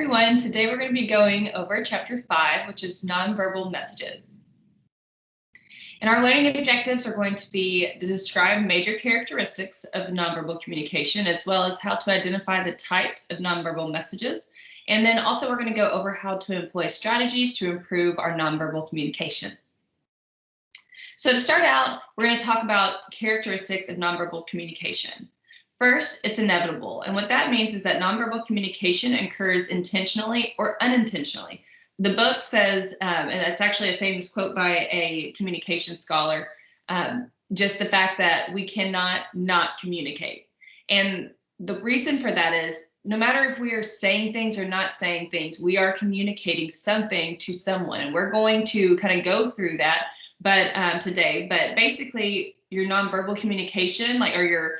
everyone. Today we're going to be going over Chapter 5, which is Nonverbal Messages. And our learning objectives are going to be to describe major characteristics of nonverbal communication, as well as how to identify the types of nonverbal messages. And then also we're going to go over how to employ strategies to improve our nonverbal communication. So to start out, we're going to talk about characteristics of nonverbal communication. First, it's inevitable. And what that means is that nonverbal communication occurs intentionally or unintentionally. The book says, and it's actually a famous quote by a communication scholar, just the fact that we cannot not communicate. And the reason for that is no matter if we are saying things or not saying things, we are communicating something to someone. And we're going to kind of go through that today. But basically, your nonverbal communication, or your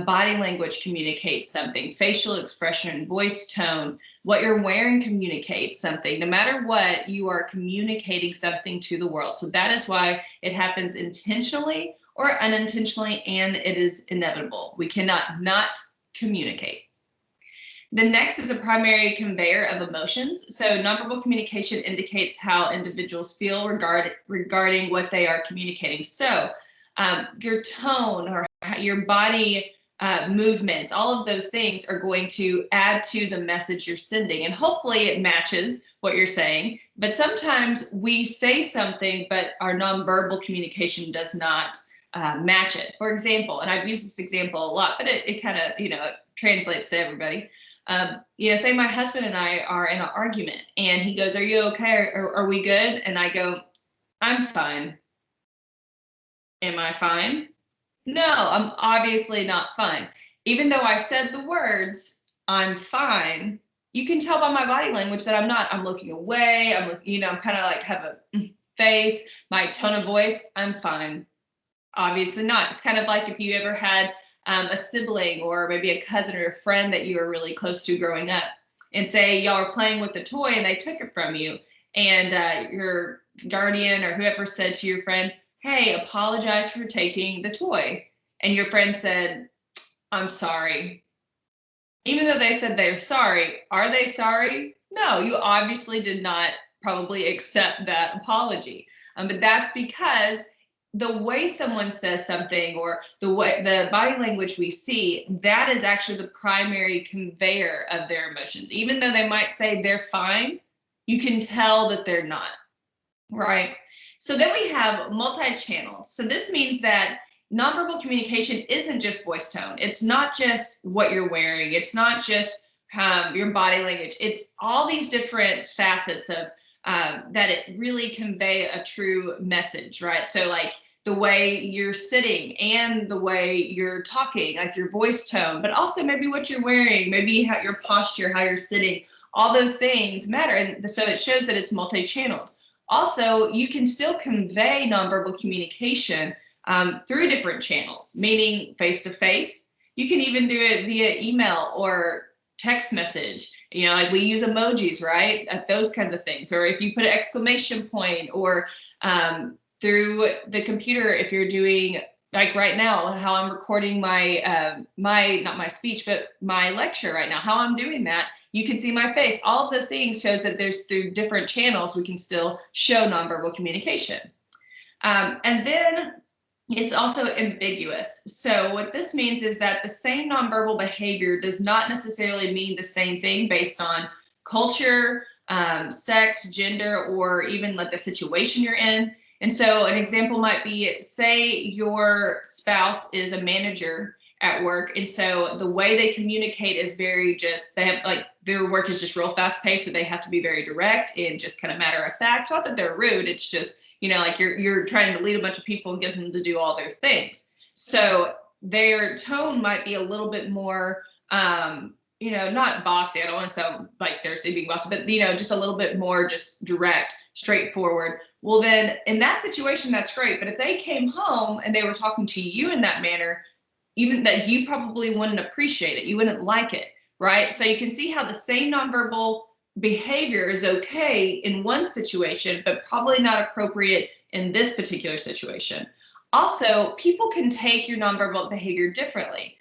body language communicates something. Facial expression, voice tone, what you're wearing communicates something. No matter what, you are communicating something to the world. So that is why it happens intentionally or unintentionally, and it is inevitable. We cannot not communicate. The next is a primary conveyor of emotions. So nonverbal communication indicates how individuals feel regarding what they are communicating. So your tone or your body movements, all of those things are going to add to the message you're sending. And hopefully it matches what you're saying. But sometimes we say something, but our nonverbal communication does not match it. For example, and I've used this example a lot, but it kind of, it translates to everybody. Say my husband and I are in an argument and he goes, "Are you okay? Or are we good?" And I go, "I'm fine." Am I fine? No, I'm obviously not fine. Even though I said the words, "I'm fine," you can tell by my body language that I'm not. I'm looking away. I'm kind of like have a face, my tone of voice. I'm fine. Obviously not. It's kind of like if you ever had a sibling or maybe a cousin or a friend that you were really close to growing up, and say y'all are playing with the toy and they took it from you, and your guardian or whoever said to your friend, "Hey, apologize for taking the toy." And your friend said, "I'm sorry." Even though they said they're sorry, are they sorry? No, you obviously did not probably accept that apology. But that's because the way someone says something or the body language we see, that is actually the primary conveyor of their emotions. Even though they might say they're fine, you can tell that they're not, right? So then we have multi-channels. So this means that nonverbal communication isn't just voice tone. It's not just what you're wearing. It's not just your body language. It's all these different facets of that it really convey a true message, right? So like the way you're sitting and the way you're talking, like your voice tone, but also maybe what you're wearing, maybe how your posture, how you're sitting, all those things matter. And so it shows that it's multi-channeled. Also, you can still convey nonverbal communication through different channels, meaning face-to-face. You can even do it via email or text message, like we use emojis, right? Those kinds of things. Or if you put an exclamation point, or through the computer, if you're doing, like right now, how I'm recording my, not my speech, but my lecture right now, how I'm doing that, you can see my face. All of those things shows that there's through different channels, we can still show nonverbal communication. And then it's also ambiguous. So what this means is that the same nonverbal behavior does not necessarily mean the same thing based on culture, sex, gender, or even like the situation you're in. And so an example might be, say your spouse is a manager at work, and so the way they communicate is very they have like their work is just real fast paced, so they have to be very direct and just kind of matter of fact. Not that they're rude, it's just, like you're trying to lead a bunch of people and get them to do all their things. So their tone might be a little bit more, not bossy. I don't want to sound like they're being bossy, but, just a little bit more just direct, straightforward. Well, then in that situation, that's great. But if they came home and they were talking to you in that manner, even that you probably wouldn't appreciate it. You wouldn't like it, right? So you can see how the same nonverbal behavior is okay in one situation, but probably not appropriate in this particular situation. Also, people can take your nonverbal behavior differently.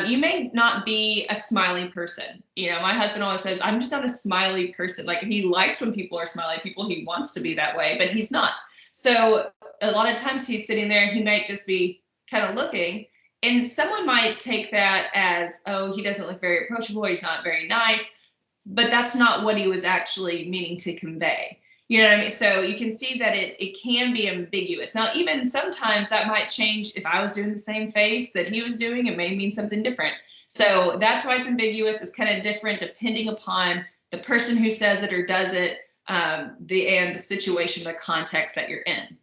You may not be a smiley person. You know, my husband always says, I'm just not a smiley person. Like, he likes when people are smiley people. He wants to be that way, but he's not. So a lot of times he's sitting there and he might just be kind of looking, and someone might take that as, oh, he doesn't look very approachable, he's not very nice, but that's not what he was actually meaning to convey. You know what I mean? So you can see that it can be ambiguous. Now, even sometimes that might change. If I was doing the same face that he was doing, it may mean something different. So that's why it's ambiguous. It's kind of different depending upon the person who says it or does it, and the situation, the context that you're in.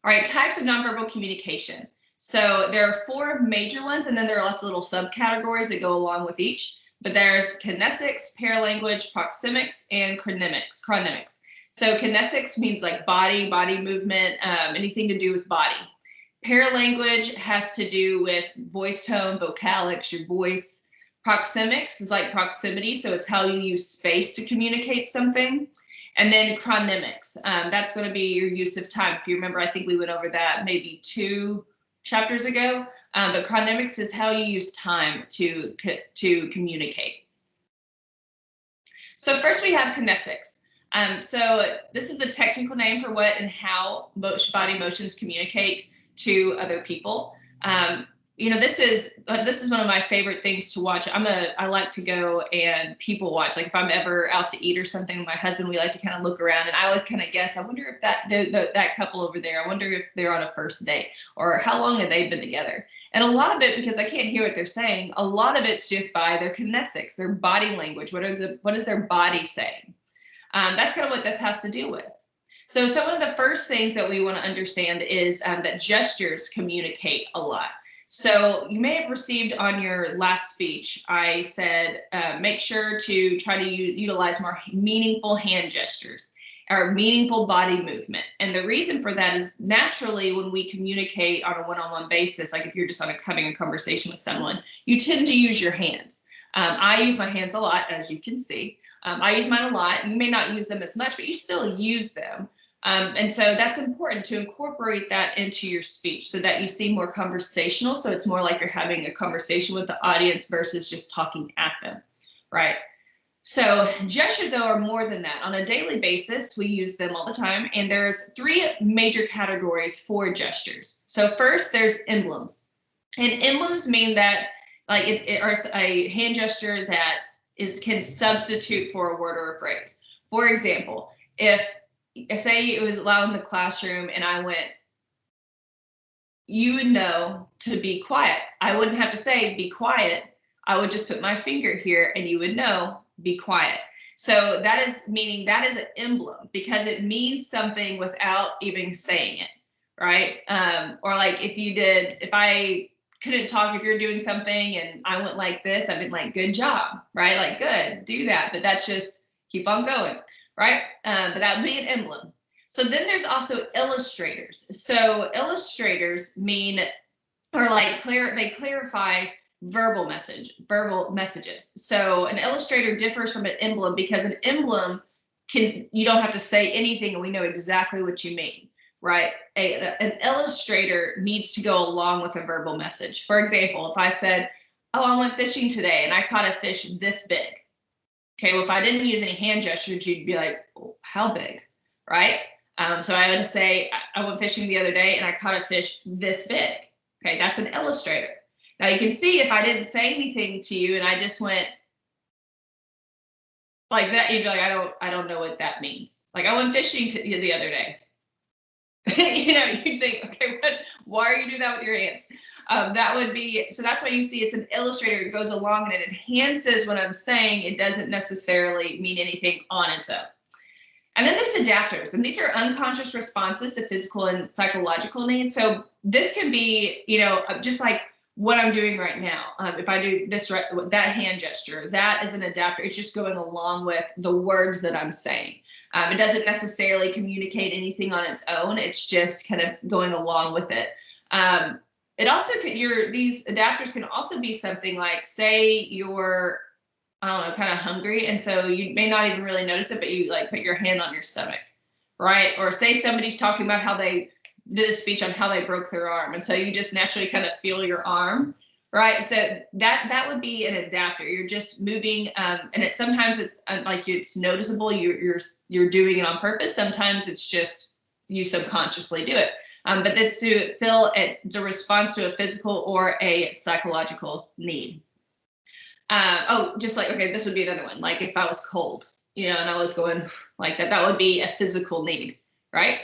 All right, types of nonverbal communication. So there are 4 major ones, and then there are lots of little subcategories that go along with each. But there's kinesics, paralanguage, proxemics, and chronemics. So kinesics means like body movement, anything to do with body. Paralanguage has to do with voice tone, vocalics, your voice. Proxemics is like proximity, so it's how you use space to communicate something. And then chronemics, that's going to be your use of time. If you remember, I think we went over that maybe 2 chapters ago. But chronemics is how you use time to communicate. So first we have kinesics. So this is the technical name for what and how body motions communicate to other people. You know, this is one of my favorite things to watch. I like to go and people watch. Like if I'm ever out to eat or something with my husband, we like to kind of look around, and I always kind of guess, I wonder if that couple over there, I wonder if they're on a first date, or how long have they been together. And a lot of it, because I can't hear what they're saying, a lot of it's just by their kinesics, their body language. What is their body saying? That's kind of what this has to do with. So some of the first things that we want to understand is that gestures communicate a lot. So you may have received on your last speech, I said, make sure to try to utilize more meaningful hand gestures or meaningful body movement. And the reason for that is naturally when we communicate on a one-on-one basis, like if you're just having a conversation with someone, you tend to use your hands. I use my hands a lot, as you can see. I use mine a lot. You may not use them as much, but you still use them. And so that's important to incorporate that into your speech so that you seem more conversational. So it's more like you're having a conversation with the audience versus just talking at them, right? So gestures, though, are more than that. On a daily basis, we use them all the time. And there's 3 major categories for gestures. So first, there's emblems. And emblems mean that like or a hand gesture that can substitute for a word or a phrase. For example, if say it was loud in the classroom and I went, you would know to be quiet. I wouldn't have to say be quiet. I would just put my finger here and you would know be quiet. So that is meaning that is an emblem because it means something without even saying it, right? Or like if I couldn't talk, if you're doing something and I went like this, I've been like, good job, right? Like, good, do that. But that's just keep on going, right? But that would be an emblem. So then there's also illustrators. So illustrators mean, or like they clarify verbal messages. So an illustrator differs from an emblem because an emblem you don't have to say anything and we know exactly what you mean, right? An illustrator needs to go along with a verbal message. For example, if I said, oh, I went fishing today and I caught a fish this big. Okay, well, if I didn't use any hand gestures, you'd be like, oh, how big, right? So I would say, I went fishing the other day and I caught a fish this big. Okay, that's an illustrator. Now you can see if I didn't say anything to you and I just went like that, you'd be like, I don't know what that means. Like I went fishing the other day. You know, you'd think, okay, why are you doing that with your hands? That would be, so that's why you see it's an illustrator. It goes along and it enhances what I'm saying. It doesn't necessarily mean anything on its own. And then there's adapters, and these are unconscious responses to physical and psychological needs. So this can be, you know, just like what I'm doing right now. If I do that hand gesture, that is an adapter. It's just going along with the words that I'm saying. It doesn't necessarily communicate anything on its own. It's just kind of going along with it. It also these adapters can also be something like, say you're, I don't know, kind of hungry, and so you may not even really notice it, but you like put your hand on your stomach, right? Or say somebody's talking about how they did a speech on how they broke their arm. And so you just naturally kind of feel your arm, right? So that would be an adapter. You're just moving, and sometimes it's like it's noticeable. You're doing it on purpose. Sometimes it's just you subconsciously do it. But it's to feel it's a response to a physical or a psychological need. Just like, okay, this would be another one. Like if I was cold, and I was going like that, that would be a physical need, right?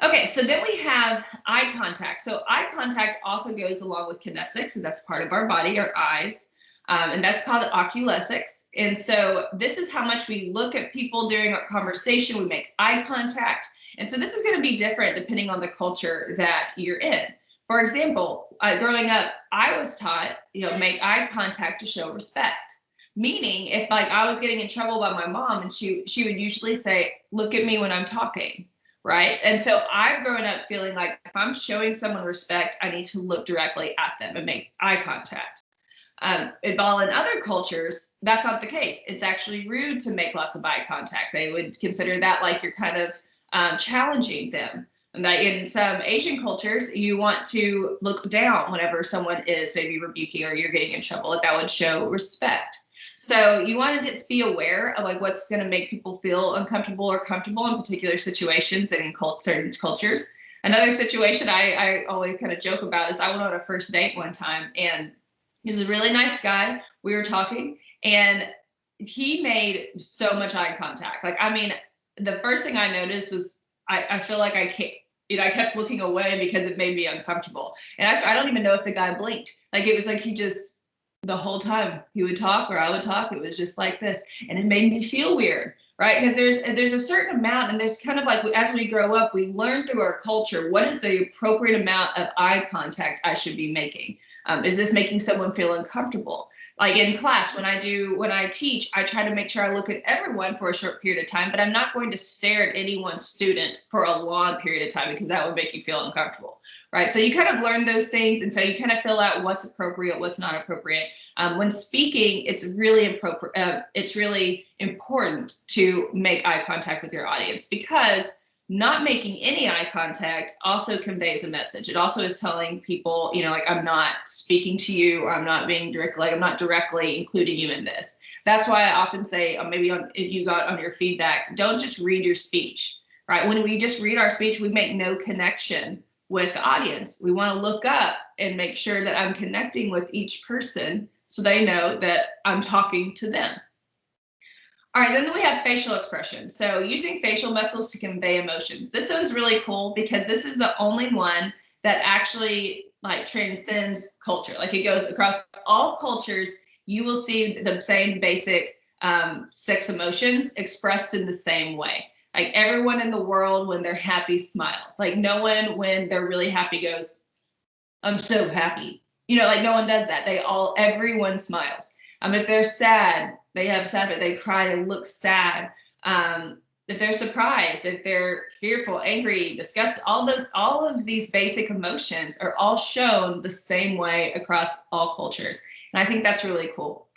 Okay, so then we have eye contact. So eye contact also goes along with kinesics, because that's part of our body, our eyes, and that's called oculesics. And so this is how much we look at people during our conversation. We make eye contact. And so this is going to be different depending on the culture that you're in. For example, growing up, I was taught, make eye contact to show respect. Meaning, if like I was getting in trouble by my mom, and she would usually say, "Look at me when I'm talking." Right. And so I've grown up feeling like if I'm showing someone respect, I need to look directly at them and make eye contact. While in other cultures, that's not the case. It's actually rude to make lots of eye contact. They would consider that like you're kind of challenging them. And that in some Asian cultures, you want to look down whenever someone is maybe rebuking or you're getting in trouble. Like that would show respect. So you want to just be aware of like what's going to make people feel uncomfortable or comfortable in particular situations and in certain cultures. Another situation I always kind of joke about is I went on a first date one time, and he was a really nice guy. We were talking, and he made so much eye contact. Like, I mean, the first thing I noticed was I feel like I kept looking away because it made me uncomfortable. And I don't even know if the guy blinked. Like it was like he just, the whole time he would talk or I would talk, it was just like this, and it made me feel weird, right? Because there's a certain amount, and there's kind of like as we grow up, we learn through our culture what is the appropriate amount of eye contact I should be making. Is this making someone feel uncomfortable? Like in class, when I teach, I try to make sure I look at everyone for a short period of time, but I'm not going to stare at any one student for a long period of time because that would make you feel uncomfortable. Right. So you kind of learn those things. And so you kind of fill out what's appropriate, what's not appropriate. When speaking, it's really important to make eye contact with your audience, because not making any eye contact also conveys a message. It also is telling people, like, I'm not speaking to you, or I'm not being direct, like I'm not directly including you in this. That's why I often say, if you got on your feedback, don't just read your speech, right? When we just read our speech, we make no connection with the audience. We want to look up and make sure that I'm connecting with each person so they know that I'm talking to them. All right, then we have facial expression. So using facial muscles to convey emotions. This one's really cool because this is the only one that actually like transcends culture. Like it goes across all cultures. You will see the same basic 6 emotions expressed in the same way. Like everyone in the world, when they're happy, smiles. Like no one, when they're really happy, goes, "I'm so happy." Like no one does that. Everyone smiles. If they're sad, they have sad, but they cry, they look sad. If they're surprised, if they're fearful, angry, disgusted, all of these basic emotions are all shown the same way across all cultures. And I think that's really cool.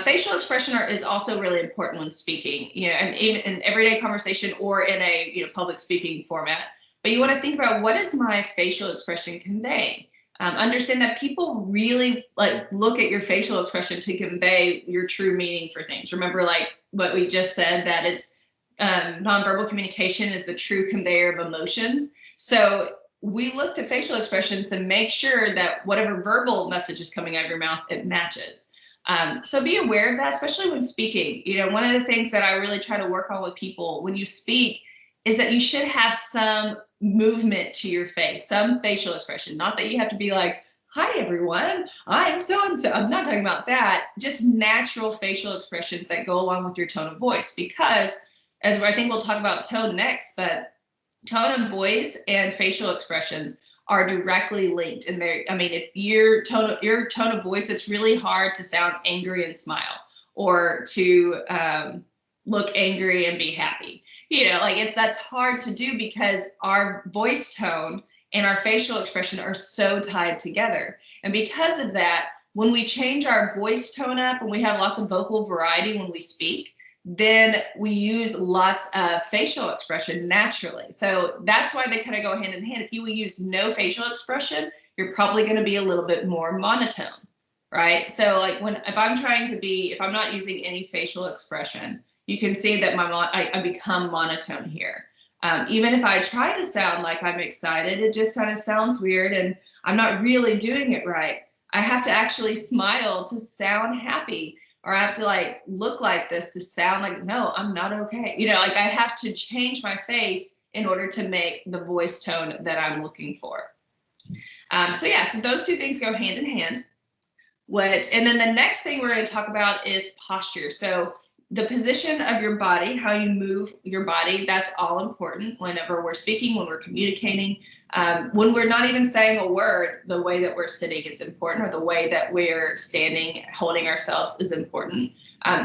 Facial expression is also really important when speaking, and even in everyday conversation or in a public speaking format. But you want to think about, what is my facial expression conveying? Understand that people really look at your facial expression to convey your true meaning for things. Remember, like what we just said, that it's nonverbal communication is the true conveyor of emotions. So we look to facial expressions to make sure that whatever verbal message is coming out of your mouth, it matches. So be aware of that, especially when speaking. One of the things that I really try to work on with people when you speak is that you should have some movement to your face, some facial expression. Not that you have to be like, "Hi, everyone, I'm so-and-so." I'm not talking about that. Just natural facial expressions that go along with your tone of voice. Because, as I think we'll talk about tone next, but tone of voice and facial expressions are directly linked. And if your tone of voice, it's really hard to sound angry and smile, or to look angry and be happy. That's hard to do because our voice tone and our facial expression are so tied together. And because of that, when we change our voice tone up and we have lots of vocal variety when we speak, then we use lots of facial expression naturally. So that's why they kind of go hand in hand. If you will use no facial expression, you're probably going to be a little bit more monotone, right? So like if I'm not using any facial expression, you can see that I become monotone here. Even if I try to sound like I'm excited, it just kind of sounds weird and I'm not really doing it right. I have to actually smile to sound happy, or I have to like look like this to sound like, no, I'm not okay. You know, like I have to change my face in order to make the voice tone that I'm looking for. So those two things go hand in hand. And then the next thing we're going to talk about is posture. So the position of your body, how you move your body, that's all important whenever we're speaking, when we're communicating. When we're not even saying a word, the way that we're sitting is important, or the way that we're standing, holding ourselves is important.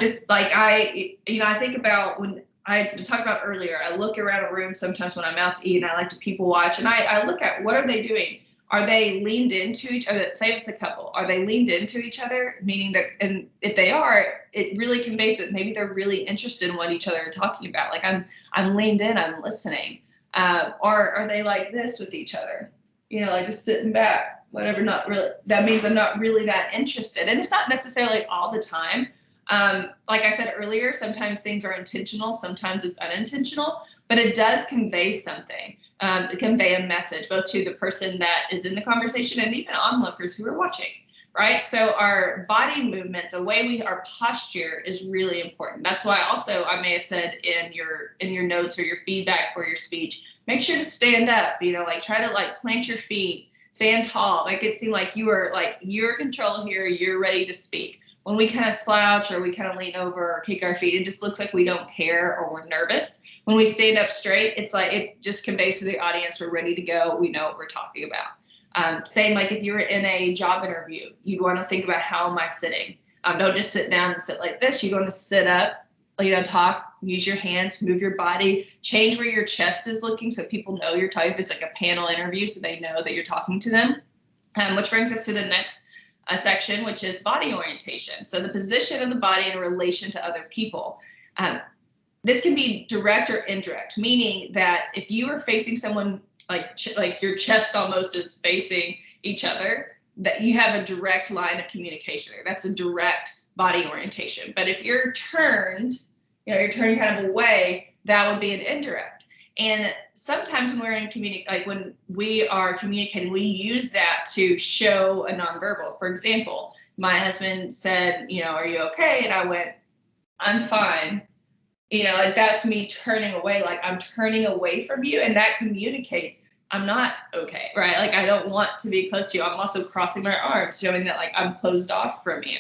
Just like I think about when I talked about earlier, I look around a room sometimes when I'm out to eat and I like to people watch, and I look at what are they doing? Are they leaned into each other? Say it's a couple. Are they leaned into each other? Meaning that, and if they are, it really conveys that maybe they're really interested in what each other are talking about. Like I'm leaned in, I'm listening. Or are they like this with each other? You know, like just sitting back, whatever, not really. That means I'm not really that interested. And it's not necessarily all the time. Like I said earlier, sometimes things are intentional, sometimes it's unintentional, but it does convey something. Convey a message both to the person that is in the conversation and even onlookers who are watching, right? So our body movements, our posture is really important. That's why also I may have said in your notes or your feedback for your speech, make sure to stand up, you know, like try to like plant your feet, stand tall, make it seem like you're in control here, you're ready to speak. When we kind of slouch or we kind of lean over or kick our feet, it just looks like we don't care or we're nervous. When we stand up straight, it's like it just conveys to the audience we're ready to go. We know what we're talking about. Same like if you were in a job interview, you'd want to think about how am I sitting? Don't just sit down and sit like this. You want to sit up, you know, talk, use your hands, move your body, change where your chest is looking so people know you're talking. If it's like a panel interview, so they know that you're talking to them. Which brings us to the next section, which is body orientation. So the position of the body in relation to other people. This can be direct or indirect, meaning that if you are facing someone like your chest almost is facing each other, that you have a direct line of communication there. That's a direct body orientation. But if you're turned, you're turned kind of away, that would be an indirect. And sometimes when when we are communicating, we use that to show a nonverbal. For example, my husband said, are you okay? And I went, I'm fine. Like that's me turning away, like I'm turning away from you. And that communicates I'm not okay, right? Like I don't want to be close to you. I'm also crossing my arms, showing that like I'm closed off from you.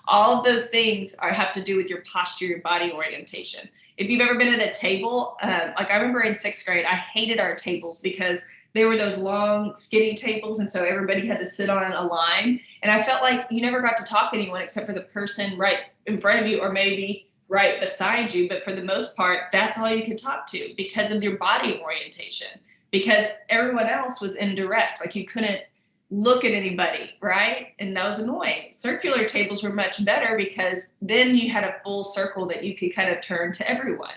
All of those things have to do with your posture, your body orientation. If you've ever been at a table, like I remember in 6th grade, I hated our tables because they were those long, skinny tables. And so everybody had to sit on a line. And I felt like you never got to talk to anyone except for the person right in front of you or maybe right beside you. But for the most part, that's all you could talk to because of your body orientation, because everyone else was indirect. Like you couldn't look at anybody, right? And that was annoying. Circular tables were much better because then you had a full circle that you could kind of turn to everyone.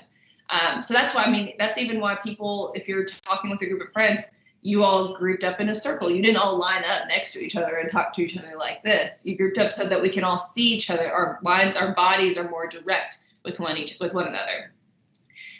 So that's why, that's even why people, if you're talking with a group of friends, you all grouped up in a circle. You didn't all line up next to each other and talk to each other like this. You grouped up so that we can all see each other. Our bodies are more direct with one another.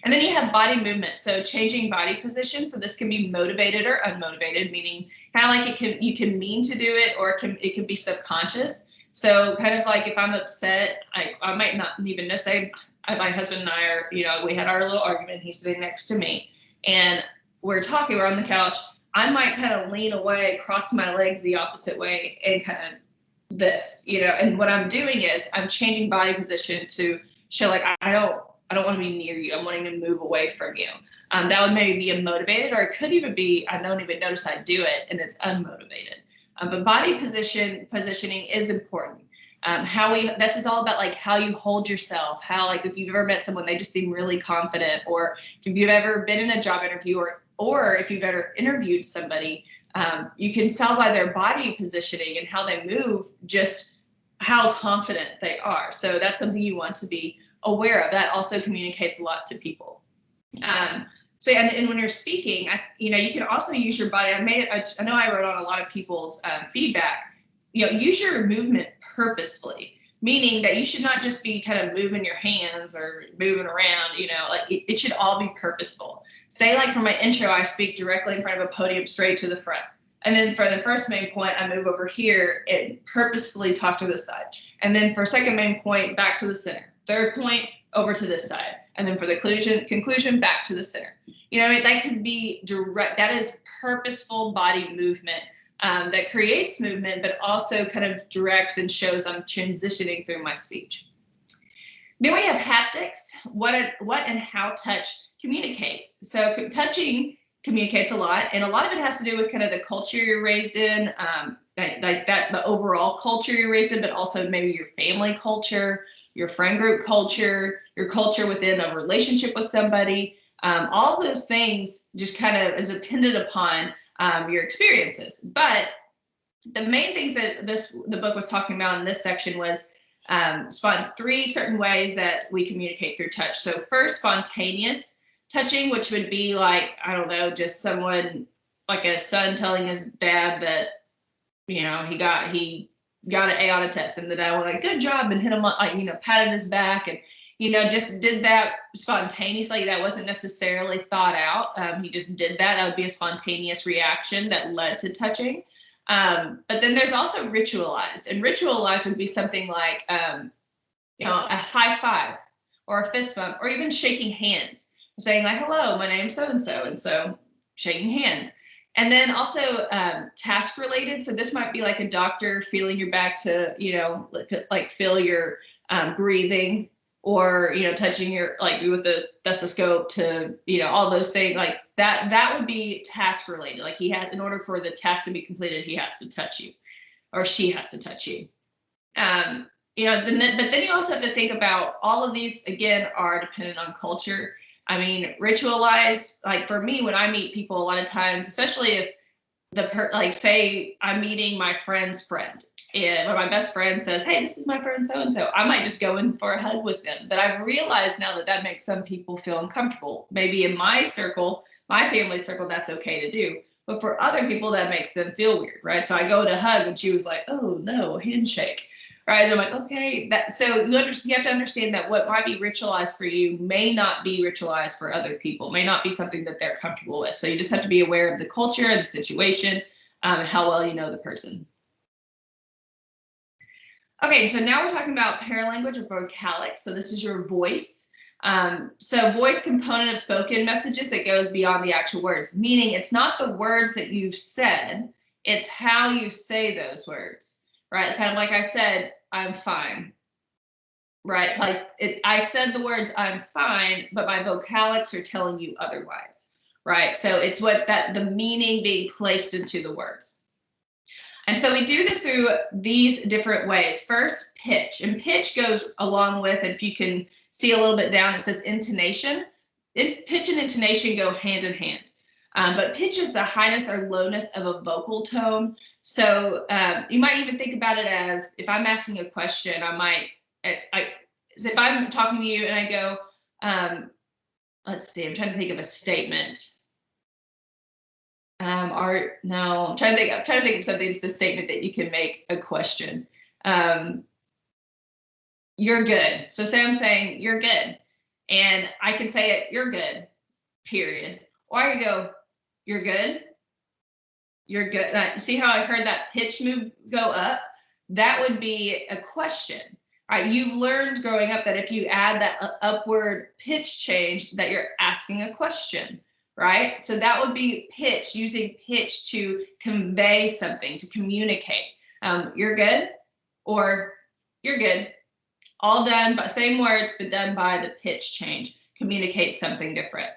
And then you have body movement. So changing body position. So this can be motivated or unmotivated, meaning kind of like you can mean to do it, or it can be subconscious. So kind of like if I'm upset, I might not even know, say my husband and I are, we had our little argument. He's sitting next to me and we're talking, we're on the couch. I might kind of lean away, cross my legs the opposite way and kind of this, and what I'm doing is I'm changing body position to show like, I don't want to be near you. I'm wanting to move away from you. That would maybe be unmotivated, or it could even be, I don't even notice I do it and it's unmotivated. But body positioning is important. This is all about like how you hold yourself, how like if you've ever met someone, they just seem really confident, or if you've ever been in a job interview or if you've ever interviewed somebody, you can tell by their body positioning and how they move, just how confident they are. So that's something you want to be aware of. That also communicates a lot to people. So and when you're speaking, you can also use your body. I know I wrote on a lot of people's feedback. Use your movement purposefully, meaning that you should not just be kind of moving your hands or moving around. Like it should all be purposeful. Say, like for my intro, I speak directly in front of a podium, straight to the front. And then for the first main point, I move over here and purposefully talk to this side. And then for second main point, back to the center. Third point, over to this side. And then for the conclusion, back to the center. That could be direct. That is purposeful body movement that creates movement, but also kind of directs and shows I'm transitioning through my speech. Then we have haptics, what and how touch communicates. So touching communicates a lot, and a lot of it has to do with kind of the culture you're raised in, the overall culture you're raised in, but also maybe your family culture, your friend group culture, your culture within a relationship with somebody. All of those things just kind of is dependent upon your experiences. But the main things that the book was talking about in this section was three certain ways that we communicate through touch. So first, spontaneous touching, which would be like, I don't know, just someone like a son telling his dad that, he got an A on a test, and the dad was like, good job, and hit him like, patted his back, and, just did that spontaneously. That wasn't necessarily thought out. He just did that. That would be a spontaneous reaction that led to touching. But then there's also ritualized, and ritualized would be something like, a high five or a fist bump, or even shaking hands, saying like, hello, my name's so-and-so, and so shaking hands. And then also task related. So this might be like a doctor feeling your back to, like feel your breathing, or, touching your, like with the stethoscope to, all those things like that. That would be task related. Like in order for the task to be completed, he has to touch you, or she has to touch you. But then you also have to think about all of these, again, are dependent on culture. I mean, ritualized, like for me, when I meet people, a lot of times, especially if say I'm meeting my friend's friend, and when my best friend says, hey, this is my friend so-and-so, I might just go in for a hug with them. But I've realized now that makes some people feel uncomfortable. Maybe in my circle, my family circle, that's okay to do. But for other people, that makes them feel weird, right? So I go to hug, and she was like, oh, no, handshake. Right, they're like, okay, so you have to understand that what might be ritualized for you may not be ritualized for other people, may not be something that they're comfortable with. So you just have to be aware of the culture and the situation, and how well you know the person. Okay, so now we're talking about paralanguage or vocalics. So this is your voice. So voice component of spoken messages that goes beyond the actual words, meaning it's not the words that you've said, it's how you say those words, right? Kind of like I said, I'm fine, right? Like I said the words I'm fine, but my vocalics are telling you otherwise, right? So it's the meaning being placed into the words. And so we do this through these different ways. First, pitch, and pitch goes along with, and if you can see a little bit down, it says intonation. Pitch and intonation go hand in hand. But pitch is the highness or lowness of a vocal tone. So you might even think about it as, if I'm asking a question, if I'm talking to you and I go, let's see, I'm trying to think of a statement. I'm trying to think of something that's the statement that you can make a question. You're good. So say I'm saying you're good, and I can say it, you're good, period. Or I can go, you're good. You're good. See how I heard that pitch move go up? That would be a question. All right, you've learned growing up that if you add that upward pitch change, that you're asking a question, right? So that would be pitch, using pitch to convey something, to communicate. You're good, or you're good. All done, but same words, but done by the pitch change. Communicate something different.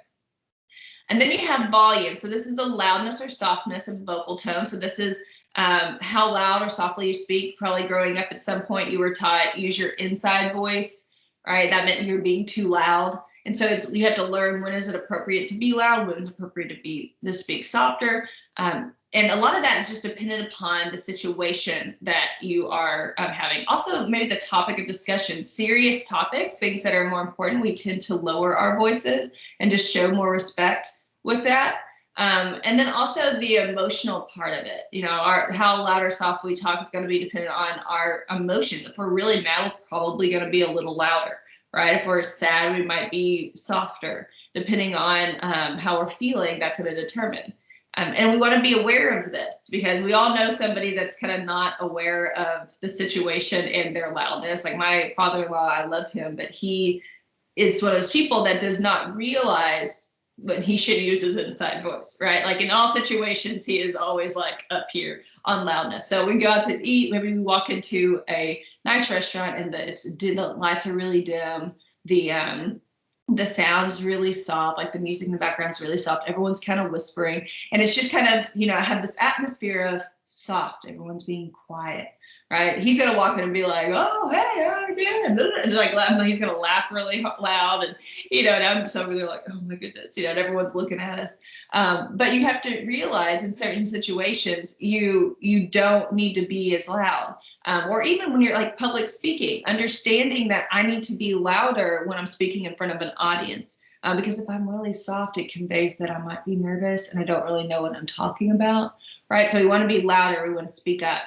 And then you have volume. So this is the loudness or softness of vocal tone. So this is how loud or softly you speak. Probably growing up at some point you were taught use your inside voice, right? That meant you're being too loud. And so you have to learn when is it appropriate to be loud, when is it appropriate to speak softer. And a lot of that is just dependent upon the situation that you are having. Also, maybe the topic of discussion, serious topics, things that are more important, we tend to lower our voices and just show more respect with that. And then also the emotional part of it, you know, how loud or soft we talk is going to be dependent on our emotions. If we're really mad, we're probably going to be a little louder, right? If we're sad, we might be softer. Depending on how we're feeling, that's going to determine. And we want to be aware of this, because we all know somebody that's kind of not aware of the situation and their loudness. Like my father-in-law, I love him, but he is one of those people that does not realize when he should use his inside voice, right? Like in all situations, he is always like up here on loudness. So we go out to eat, maybe we walk into a nice restaurant and the lights are really dim, the sound's really soft, like the music in the background's really soft, everyone's kind of whispering, and it's just kind of, you know, I have this atmosphere of soft, everyone's being quiet, right? He's gonna walk in and be like, oh, hey, how are you doing? And like, he's gonna laugh really loud, and you know, and I'm just over there like, oh my goodness, you know, and everyone's looking at us. But you have to realize in certain situations, you don't need to be as loud. Or even when you're like public speaking, understanding that I need to be louder when I'm speaking in front of an audience. Because if I'm really soft, it conveys that I might be nervous and I don't really know what I'm talking about, right? So we want to be louder, we want to speak up.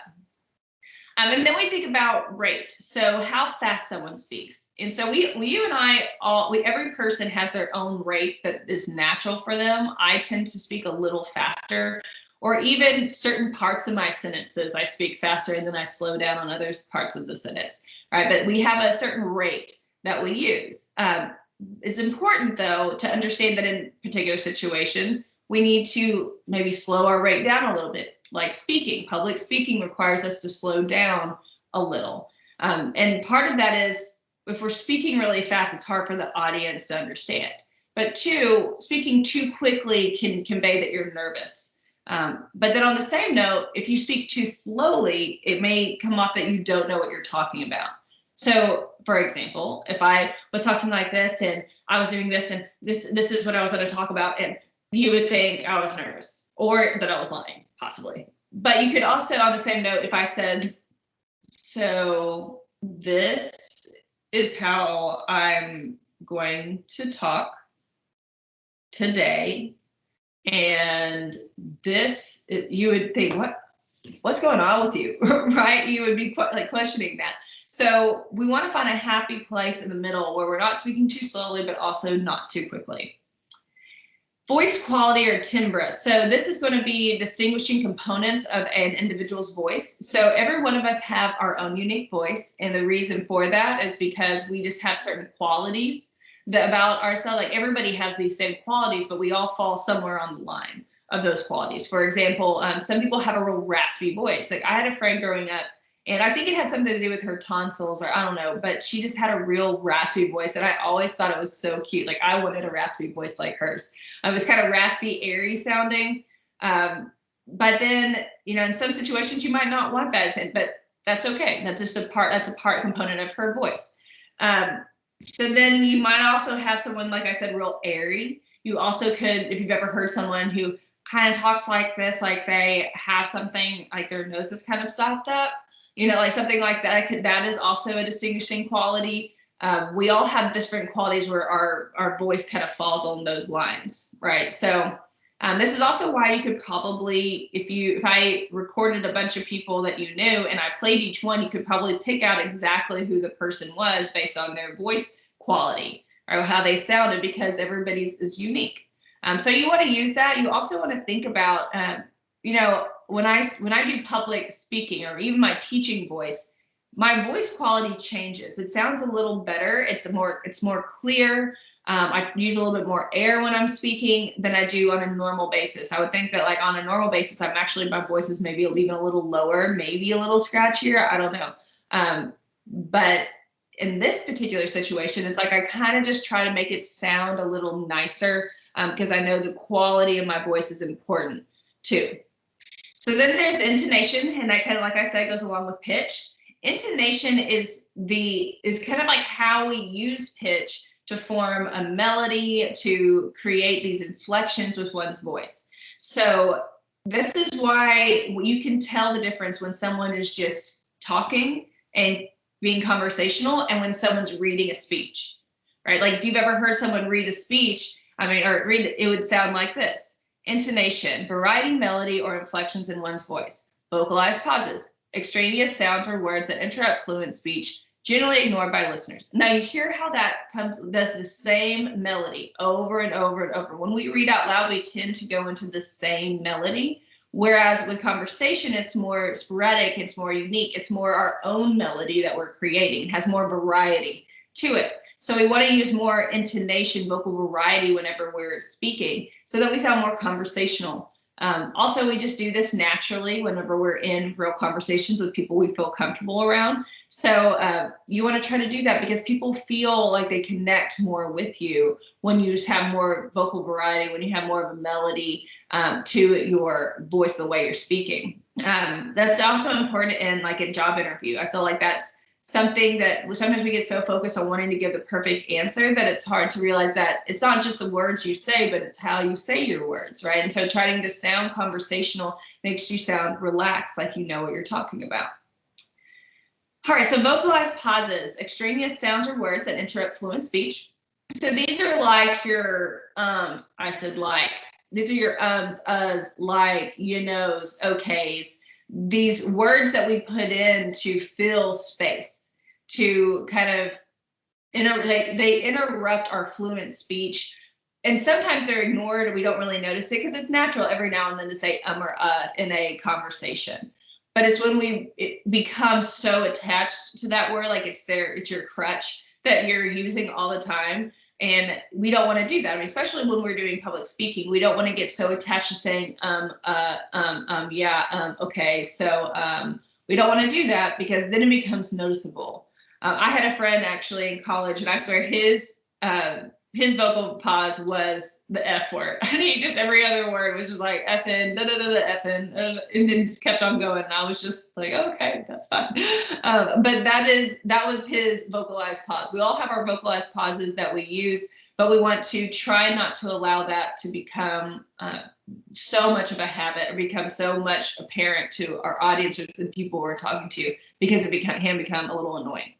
And then we think about rate, so how fast someone speaks. And so you and I, every person has their own rate that is natural for them. I tend to speak a little faster, or even certain parts of my sentences, I speak faster and then I slow down on other parts of the sentence, right? But we have a certain rate that we use. It's important, though, to understand that in particular situations, we need to maybe slow our rate down a little bit. Like speaking, public speaking requires us to slow down a little. And part of that is, if we're speaking really fast, it's hard for the audience to understand. But two, speaking too quickly can convey that you're nervous. But then on the same note, if you speak too slowly, it may come off that you don't know what you're talking about. So, for example, if I was talking like this and I was doing this and this is what I was going to talk about, and you would think I was nervous or that I was lying, possibly. But you could also, on the same note, if I said, so this is how I'm going to talk today, and this, you would think, what's going on with you, right? You would be like questioning that. So we want to find a happy place in the middle where we're not speaking too slowly, but also not too quickly. Voice quality or timbre. So this is going to be distinguishing components of an individual's voice. So every one of us have our own unique voice. And the reason for that is because we just have certain qualities about ourselves. Like everybody has these same qualities, but we all fall somewhere on the line of those qualities. For example, some people have a real raspy voice. Like I had a friend growing up, and I think it had something to do with her tonsils, or I don't know, but she just had a real raspy voice. And I always thought it was so cute. Like I wanted a raspy voice like hers. It was kind of raspy, airy sounding. But then, you know, in some situations you might not want that, but that's okay. That's just that's a part component of her voice. So then you might also have someone, like I said, real airy. You also could, if you've ever heard someone who kind of talks like this, like they have something, like their nose is kind of stopped up, you know, like something like that, that is also a distinguishing quality. We all have different qualities where our voice kind of falls on those lines, right? So this is also why you could probably, if I recorded a bunch of people that you knew and I played each one, you could probably pick out exactly who the person was based on their voice quality or how they sounded, because everybody's is unique. So you want to use that. You also want to think about, you know, when I do public speaking or even my teaching voice, my voice quality changes. It sounds a little better. It's more clear. I use a little bit more air when I'm speaking than I do on a normal basis. I would think that like on a normal basis, my voice is maybe even a little lower, maybe a little scratchier. I don't know. But in this particular situation, it's like I kind of just try to make it sound a little nicer because I know the quality of my voice is important too. So then there's intonation, and that kind of, like I said, goes along with pitch. Intonation is kind of like how we use pitch to form a melody, to create these inflections with one's voice. So This is why you can tell the difference when someone is just talking and being conversational and when someone's reading a speech, right? Like if you've ever heard someone read a speech, it would sound like this: intonation, variety, melody, or inflections in one's voice, vocalized pauses, extraneous sounds or words that interrupt fluent speech, generally ignored by listeners. Now you hear how that does the same melody over and over and over. When we read out loud, we tend to go into the same melody. Whereas with conversation, it's more sporadic, it's more unique, it's more our own melody that we're creating. It has more variety to it. So we want to use more intonation, vocal variety whenever we're speaking so that we sound more conversational. Also, we just do this naturally whenever we're in real conversations with people we feel comfortable around. So you want to try to do that because people feel like they connect more with you when you just have more vocal variety, when you have more of a melody to your voice, the way you're speaking. That's also important in like a job interview. I feel like that's something that sometimes we get so focused on wanting to give the perfect answer that it's hard to realize that it's not just the words you say, but it's how you say your words, right? And so trying to sound conversational makes you sound relaxed, like you know what you're talking about. All right, so vocalized pauses, extraneous sounds or words that interrupt fluent speech. So these are like your I said like, these are your uhs, like, you knows, okays. These words that we put in to fill space, to kind of, they interrupt our fluent speech. And sometimes they're ignored and we don't really notice it because it's natural every now and then to say or in a conversation. But it's when it becomes so attached to that word, like it's your crutch that you're using all the time. And we don't want to do that. I mean, especially when we're doing public speaking, we don't want to get so attached to saying, okay. So we don't want to do that because then it becomes noticeable. I had a friend actually in college, and I swear his vocal pause was the F word. And he just, every other word was just like effing, effing, and then just kept on going. And I was just like, okay, that's fine. But that was his vocalized pause. We all have our vocalized pauses that we use, but we want to try not to allow that to become so much of a habit or become so much apparent to our audience or the people we're talking to, because it can become a little annoying.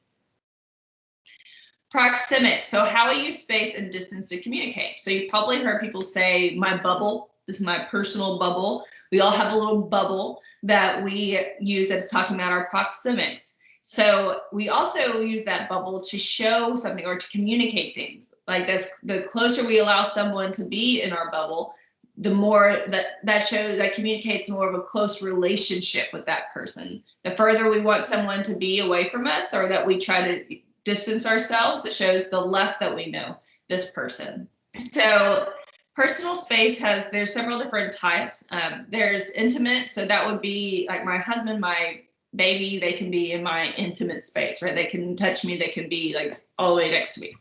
Proxemics, so how we use space and distance to communicate. So you've probably heard people say, my bubble, this is my personal bubble. We all have a little bubble that we use that's talking about our proxemics. So we also use that bubble to show something or to communicate things. Like this, the closer we allow someone to be in our bubble, the more that communicates more of a close relationship with that person. The further we want someone to be away from us, or that we try to distance ourselves, it shows the less that we know this person. So personal space there's several different types. There's intimate, so that would be like my husband, my baby, they can be in my intimate space, right? They can touch me, they can be like all the way next to me.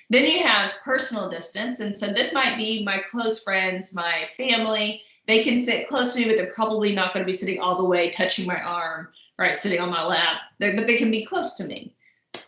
Then you have personal distance, and so this might be my close friends, my family. They can sit close to me, but they're probably not going to be sitting all the way touching my arm, right, sitting on my lap, but they can be close to me.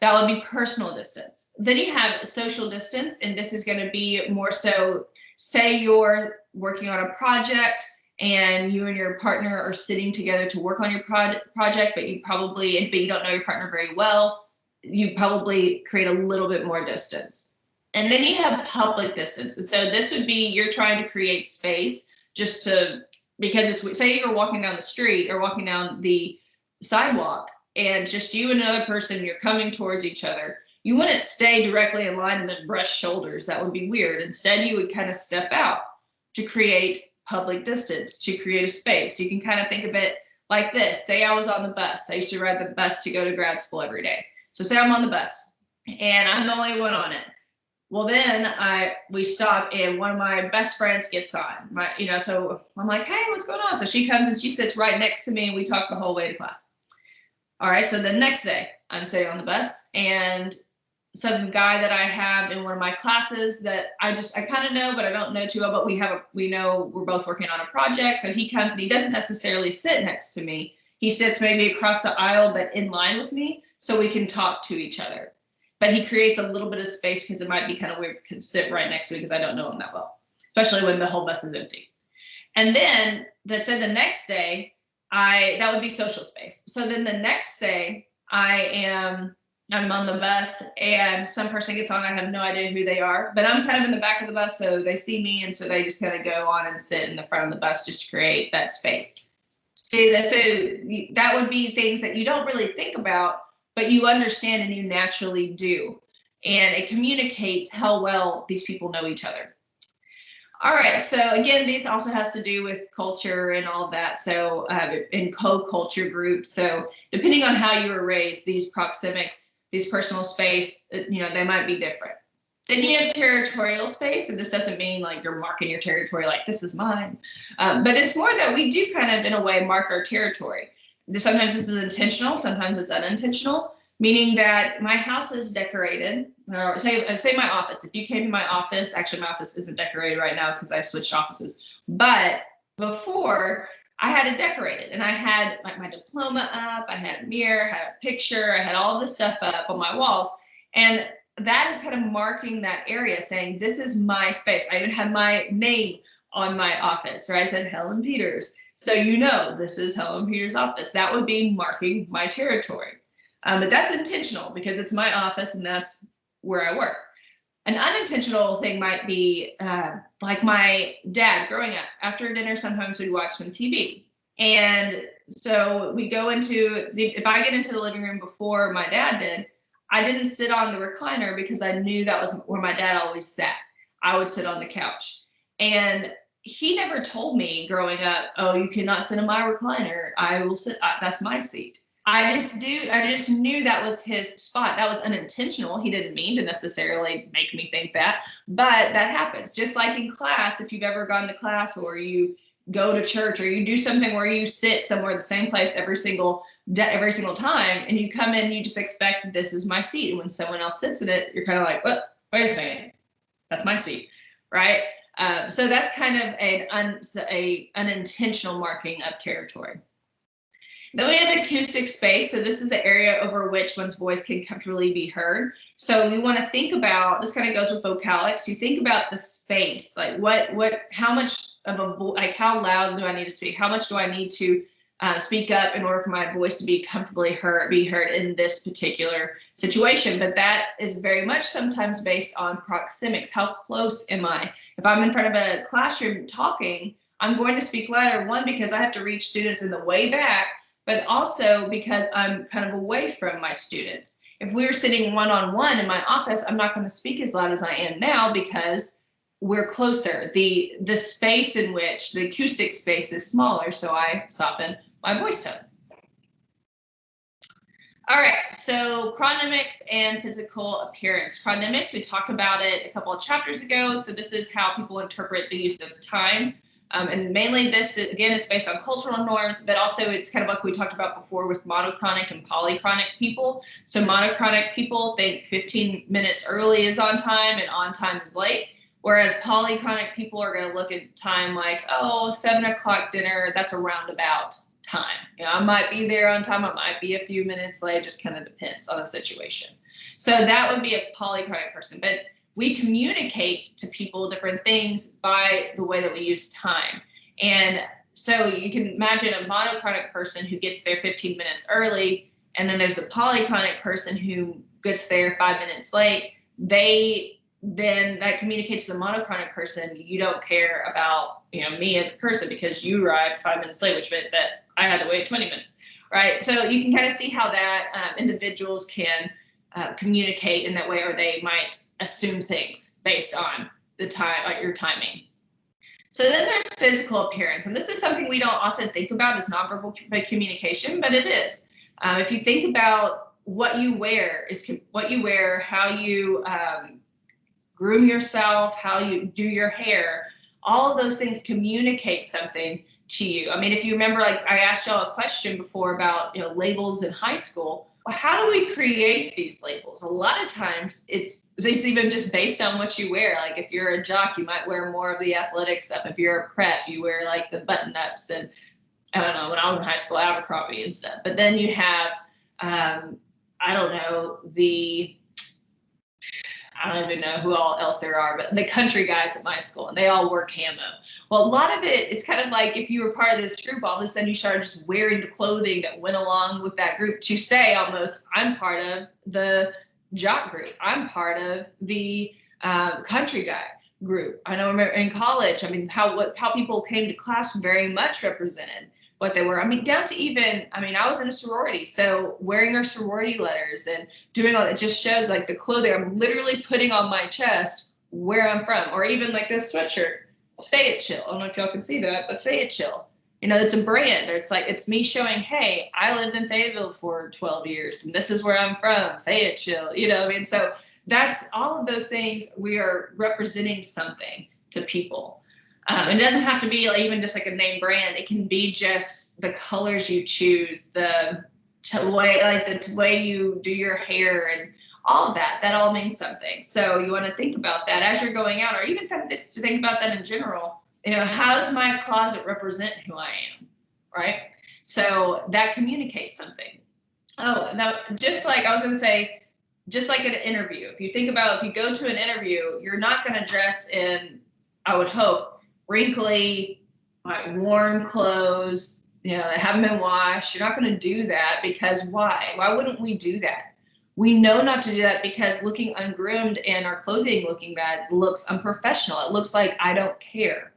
That would be personal distance. Then you have social distance, and this is going to be more so, say you're working on a project and you and your partner are sitting together to work on your project, but you don't know your partner very well. You probably create a little bit more distance. And then you have public distance. And so this would be, you're trying to create space because it's, say you're walking down the street or walking down the sidewalk, and just you and another person, you're coming towards each other. You wouldn't stay directly in line and then brush shoulders. That would be weird. Instead, you would kind of step out to create public distance, to create a space. You can kind of think of it like this. Say I was on the bus. I used to ride the bus to go to grad school every day. So say I'm on the bus and I'm the only one on it. Well, then we stop and one of my best friends gets on. So I'm like, hey, what's going on? So she comes and she sits right next to me and we talk the whole way to class. All right, so the next day I'm sitting on the bus and some guy that I have in one of my classes that I kind of know, but I don't know too well, but we know we're both working on a project. So he comes and he doesn't necessarily sit next to me. He sits maybe across the aisle, but in line with me so we can talk to each other. But he creates a little bit of space because it might be kind of weird to sit right next to me because I don't know him that well, especially when the whole bus is empty. And then so the next day, that would be social space. So then the next day I'm on the bus and some person gets on, I have no idea who they are, but I'm kind of in the back of the bus, so they see me, and so they just kind of go on and sit in the front of the bus just to create that space. So that would be things that you don't really think about, but you understand and you naturally do. And it communicates how well these people know each other. All right, so again, these also has to do with culture and all of that. So in co-culture groups. So depending on how you were raised, these proxemics, these personal space, they might be different. Then you have territorial space, and this doesn't mean like you're marking your territory like this is mine, but it's more that we do kind of in a way mark our territory. Sometimes this is intentional, sometimes it's unintentional, meaning that my house is decorated. Say my office. If you came to my office, actually my office isn't decorated right now because I switched offices. But before, I had it decorated, and I had like my diploma up, I had a mirror, I had a picture, I had all this stuff up on my walls. And that is kind of marking that area, saying this is my space. I even had my name on my office, or I said Helen Peters. So this is Helen Peters' office. That would be marking my territory. But that's intentional because it's my office and that's where I work. An unintentional thing might be like my dad growing up. After dinner, sometimes we watch some TV. And so we go if I get into the living room before my dad did, I didn't sit on the recliner because I knew that was where my dad always sat. I would sit on the couch. And he never told me growing up, oh, you cannot sit in my recliner. I will sit, that's my seat. I just knew that was his spot. That was unintentional. He didn't mean to necessarily make me think that, but that happens. Just like in class, if you've ever gone to class or you go to church or you do something where you sit somewhere the same place every single time, and you come in, you just expect this is my seat. And when someone else sits in it, you're kind of like, well, wait a second, that's my seat, right? So that's kind of an unintentional marking of territory. Then we have acoustic space. So this is the area over which one's voice can comfortably be heard. So we want to think about, this kind of goes with vocalics. You think about the space, like how much of how loud do I need to speak? How much do I need to speak up in order for my voice to be comfortably heard in this particular situation? But that is very much sometimes based on proxemics. How close am I? If I'm in front of a classroom talking, I'm going to speak louder, one, because I have to reach students in the way back, but also because I'm kind of away from my students. If we were sitting one-on-one in my office, I'm not going to speak as loud as I am now because we're closer. The space in which the acoustic space is smaller, so I soften my voice tone. All right, so chronemics and physical appearance. Chronemics, we talked about it a couple of chapters ago. So this is how people interpret the use of time. And mainly this, again, is based on cultural norms, but also it's kind of like we talked about before with monochronic and polychronic people. So monochronic people think 15 minutes early is on time and on time is late. Whereas polychronic people are going to look at time like, oh, 7 o'clock dinner, that's a roundabout time. I might be there on time, I might be a few minutes late, just kind of depends on the situation. So that would be a polychronic person. But we communicate to people different things by the way that we use time. And so you can imagine a monochronic person who gets there 15 minutes early, and then there's a polychronic person who gets there 5 minutes late. Then that communicates to the monochronic person, you don't care about me as a person because you arrived 5 minutes late, which meant that I had to wait 20 minutes, right? So you can kind of see how that individuals can communicate in that way, or they might assume things based on the time, like your timing. So then there's physical appearance, and this is something we don't often think about as nonverbal communication, but it is. If you think about what you wear, how you groom yourself, how you do your hair, all of those things communicate something to you. I mean, if you remember, like I asked y'all a question before about labels in high school. Well, how do we create these labels? A lot of times it's even just based on what you wear. Like if you're a jock, you might wear more of the athletic stuff. If you're a prep, you wear like the button ups and I don't know, when I was in high school, Abercrombie and stuff. But then you have, I don't know, I don't even know who all else there are, but the country guys at my school, and they all wore camo. Well, a lot of it, it's kind of like if you were part of this group, all of a sudden you started just wearing the clothing that went along with that group to say almost, I'm part of the jock group. I'm part of the country guy group. I know in college, I mean, how people came to class very much represented what they were. I mean, down to even, I mean, I was in a sorority, so wearing our sorority letters and doing all that just shows like the clothing I'm literally putting on my chest where I'm from, or even like this sweatshirt, Fayetteville. I don't know if y'all can see that, but Fayetteville, you know, it's a brand. It's like, it's me showing, hey, I lived in Fayetteville for 12 years and this is where I'm from, Fayetteville, you know, I mean, so that's all of those things. We are representing something to people. It doesn't have to be like even just like a name brand. It can be just the colors you choose, the way you do your hair and all of that. That all means something. So you want to think about that as you're going out, or even to think about that in general. You know, how does my closet represent who I am, right? So that communicates something. Oh, now just like I was going to say, just like at an interview, if you think about, if you go to an interview, you're not going to dress in, I would hope, wrinkly, like warm clothes, you know, that haven't been washed. You're not going to do that because why? Why wouldn't we do that? We know not to do that because looking ungroomed and our clothing looking bad looks unprofessional. It looks like I don't care.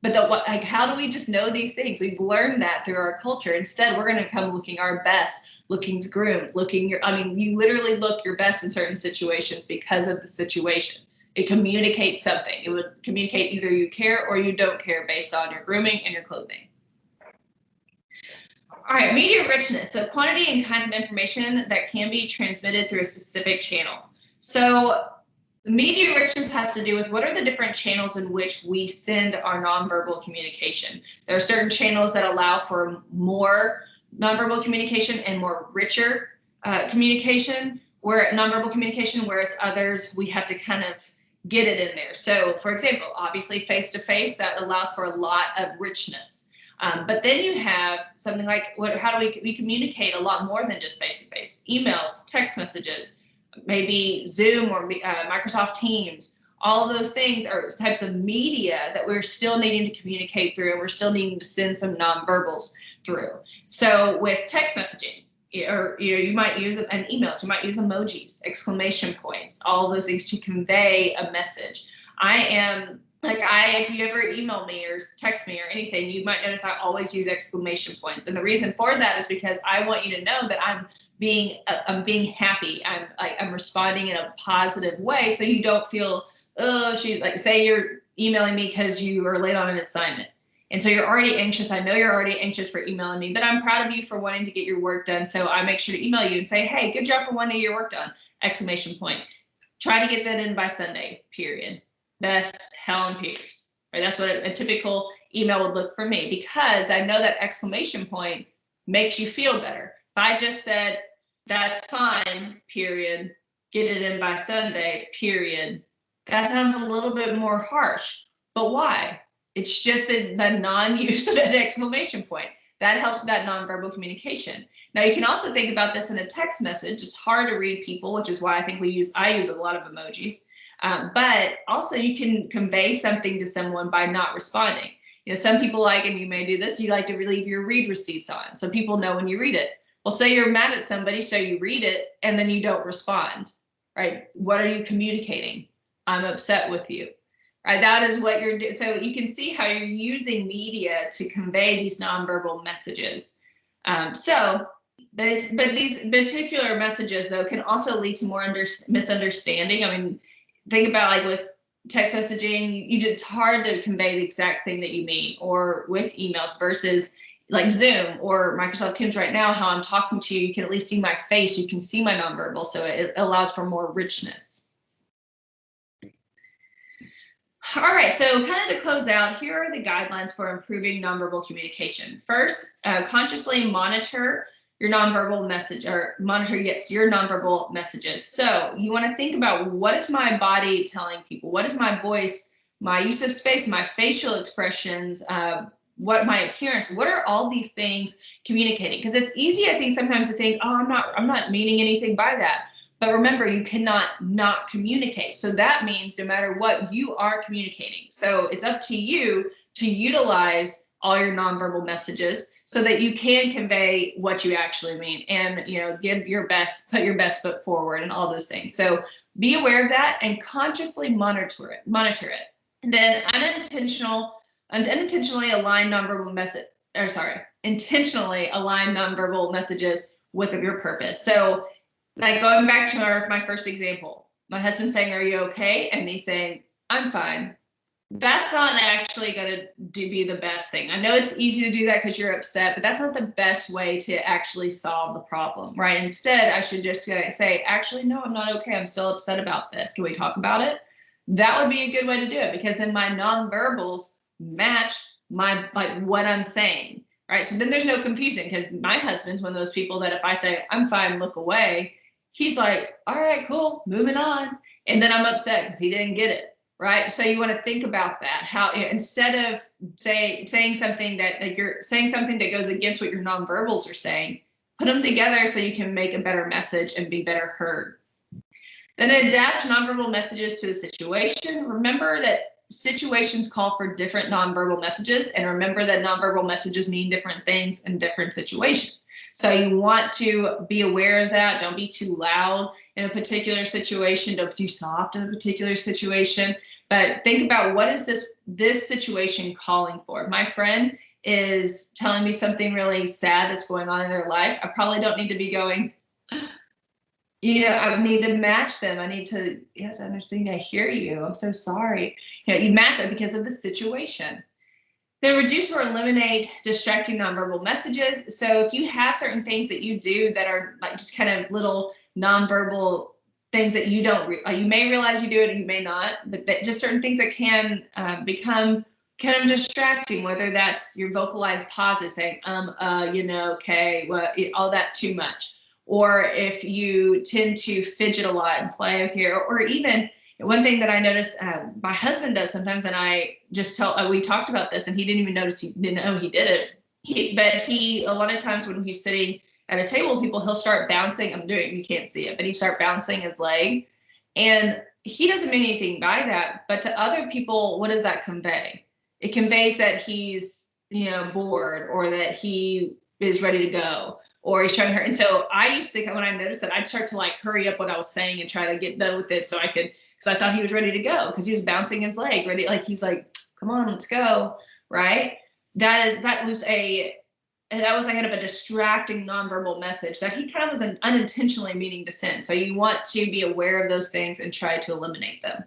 But like, how do we just know these things? We've learned that through our culture. Instead, we're going to come looking our best, looking groomed, I mean, you literally look your best in certain situations because of the situation. It communicates something. It would communicate either you care or you don't care based on your grooming and your clothing. All right, media richness. So quantity and kinds of information that can be transmitted through a specific channel. So media richness has to do with what are the different channels in which we send our nonverbal communication. There are certain channels that allow for more nonverbal communication and more richer communication, nonverbal communication, whereas others we have to kind of get it in there. So for example, obviously face-to-face, that allows for a lot of richness. But then you have something like, how do we communicate a lot more than just face-to-face? Emails, text messages, maybe Zoom or Microsoft Teams. All of those things are types of media that we're still needing to communicate through, and we're still needing to send some nonverbals through. So with text messaging, or you might use an emails, you might use emojis, exclamation points, all of those things to convey a message. If you ever email me or text me or anything, you might notice I always use exclamation points. And the reason for that is because I want you to know that I'm being happy. I'm responding in a positive way. So you don't feel, oh, she's like, say you're emailing me because you are late on an assignment. And so you're already anxious. I know you're already anxious for emailing me, but I'm proud of you for wanting to get your work done. So I make sure to email you and say, hey, good job for wanting to get your work done, exclamation point. Try to get that in by Sunday, period. Best, Helen Peters. Right? That's what a typical email would look for me, because I know that exclamation point makes you feel better. If I just said, that's fine, period, get it in by Sunday, period, that sounds a little bit more harsh. But why? It's just the non-use of that exclamation point. That helps with that nonverbal communication. Now you can also think about this in a text message. It's hard to read people, which is why I think I use a lot of emojis. But also you can convey something to someone by not responding. You know, some people like, and you may do this, you like to leave your read receipts on, so people know when you read it. Well, say you're mad at somebody, so you read it and then you don't respond, right? What are you communicating? I'm upset with you. Right, that is what you're doing. So you can see how you're using media to convey these nonverbal messages. But these particular messages, though, can also lead to more misunderstanding. I mean, think about like with text messaging, it's hard to convey the exact thing that you mean, or with emails versus like Zoom or Microsoft Teams right now, how I'm talking to you, you can at least see my face, you can see my nonverbal, so it allows for more richness. All right, so kind of to close out, here are the guidelines for improving nonverbal communication. First, consciously monitor your nonverbal message, or monitor, your nonverbal messages. So you want to think about, what is my body telling people? What is my voice, my use of space, my facial expressions, what my appearance, what are all these things communicating? Because it's easy, I think, sometimes to think, oh, I'm not meaning anything by that. But remember, you cannot not communicate. So that means no matter what, you are communicating. So it's up to you to utilize all your nonverbal messages so that you can convey what you actually mean and, you know, give your best, put your best foot forward and all those things. So be aware of that and consciously monitor it. And then unintentionally align nonverbal message, or sorry, intentionally align nonverbal messages with your purpose. So like going back to my first example, my husband saying, "Are you okay?" and me saying, "I'm fine." That's not actually going to be the best thing. I know it's easy to do that because you're upset, but that's not the best way to actually solve the problem, right? Instead, I should just say, actually, no, I'm not okay. I'm still upset about this. Can we talk about it? That would be a good way to do it, because then my nonverbals match my, like, what I'm saying, right? So then there's no confusing, because my husband's one of those people that if I say, "I'm fine, look away," he's like, "All right, cool, moving on." And then I'm upset because he didn't get it. Right. So you want to think about that, how instead of saying something that, like, you're saying something that goes against what your nonverbals are saying, put them together so you can make a better message and be better heard. Then adapt nonverbal messages to the situation. Remember that situations call for different nonverbal messages, and remember that nonverbal messages mean different things in different situations. So you want to be aware of that. Don't be too loud in a particular situation. Don't be too soft in a particular situation. But think about, what is this situation calling for? If my friend is telling me something really sad that's going on in their life, I probably don't need to be going, you know, I need to match them. I need to, "Yes, I understand. I hear you. I'm so sorry." You know, you match it because of the situation. Then reduce or eliminate distracting nonverbal messages. So if you have certain things that you do that are like just kind of little nonverbal things that you don't, you may realize you do it and you may not, but that just certain things that can become kind of distracting, whether that's your vocalized pauses saying, you know, okay, well, all that too much. Or if you tend to fidget a lot and play with your, or even one thing that I noticed my husband does sometimes, and I just we talked about this and he didn't even notice, he didn't know he did it. But he, a lot of times when he's sitting at a table with people, he'll start bouncing. You can't see it, but he start bouncing his leg. And he doesn't mean anything by that. But to other people, what does that convey? It conveys that he's, you know, bored, or that he is ready to go, or he's trying to hurry. And so I used to, when I noticed that, I'd start to like hurry up what I was saying and try to get done with it so I could, because I thought he was ready to go, because he was bouncing his leg, ready, like he's like, "Come on, let's go," right? That was a kind of a distracting nonverbal message that he kind of was unintentionally meaning to send. So you want to be aware of those things and try to eliminate them.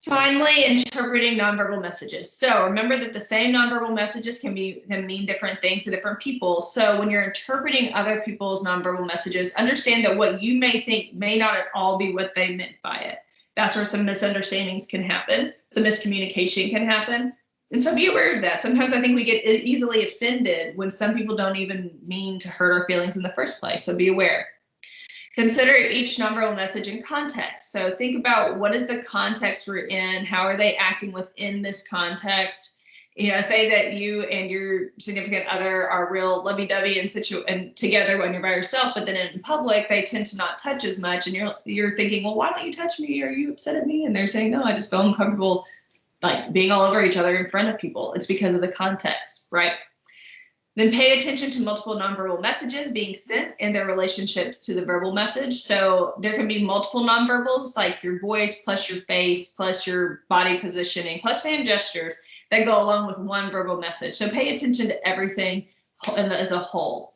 Finally, interpreting nonverbal messages. So remember that the same nonverbal messages can mean different things to different people. So when you're interpreting other people's nonverbal messages, understand that what you may think may not at all be what they meant by it. That's where some misunderstandings can happen, some miscommunication can happen. And so be aware of that. Sometimes I think we get easily offended when some people don't even mean to hurt our feelings in the first place. So be aware. Consider each nonverbal message in context. So think about, what is the context we're in? How are they acting within this context? You know, say that you and your significant other are real lovey-dovey and together when you're by yourself, but then in public they tend to not touch as much, and you're thinking, "Well, why don't you touch me? Are you upset at me?" And they're saying, "No, I just feel uncomfortable like being all over each other in front of people." It's because of the context, right? Then pay attention to multiple nonverbal messages being sent and their relationships to the verbal message. So there can be multiple nonverbals, like your voice plus your face plus your body positioning plus hand gestures, that go along with one verbal message. So pay attention to everything as a whole.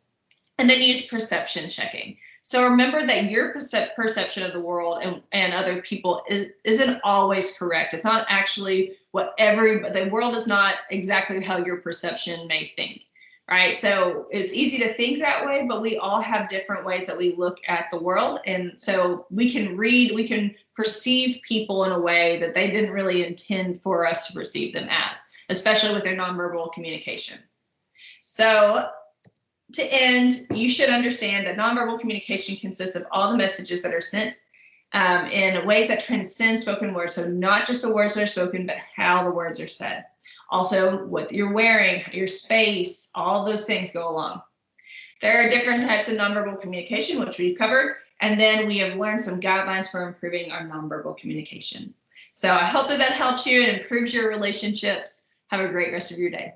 And then use perception checking. So remember that your perception of the world and other people isn't always correct. It's not actually the world is not exactly how your perception may think. Right. So it's easy to think that way, but we all have different ways that we look at the world. And so we can perceive people in a way that they didn't really intend for us to perceive them as, especially with their nonverbal communication. So to end, you should understand that nonverbal communication consists of all the messages that are sent in ways that transcend spoken words. So not just the words that are spoken, but how the words are said. Also, what you're wearing, your space, all those things go along. There are different types of nonverbal communication, which we've covered, And then we have learned some guidelines for improving our nonverbal communication. So I hope that helps you and improves your relationships. Have a great rest of your day.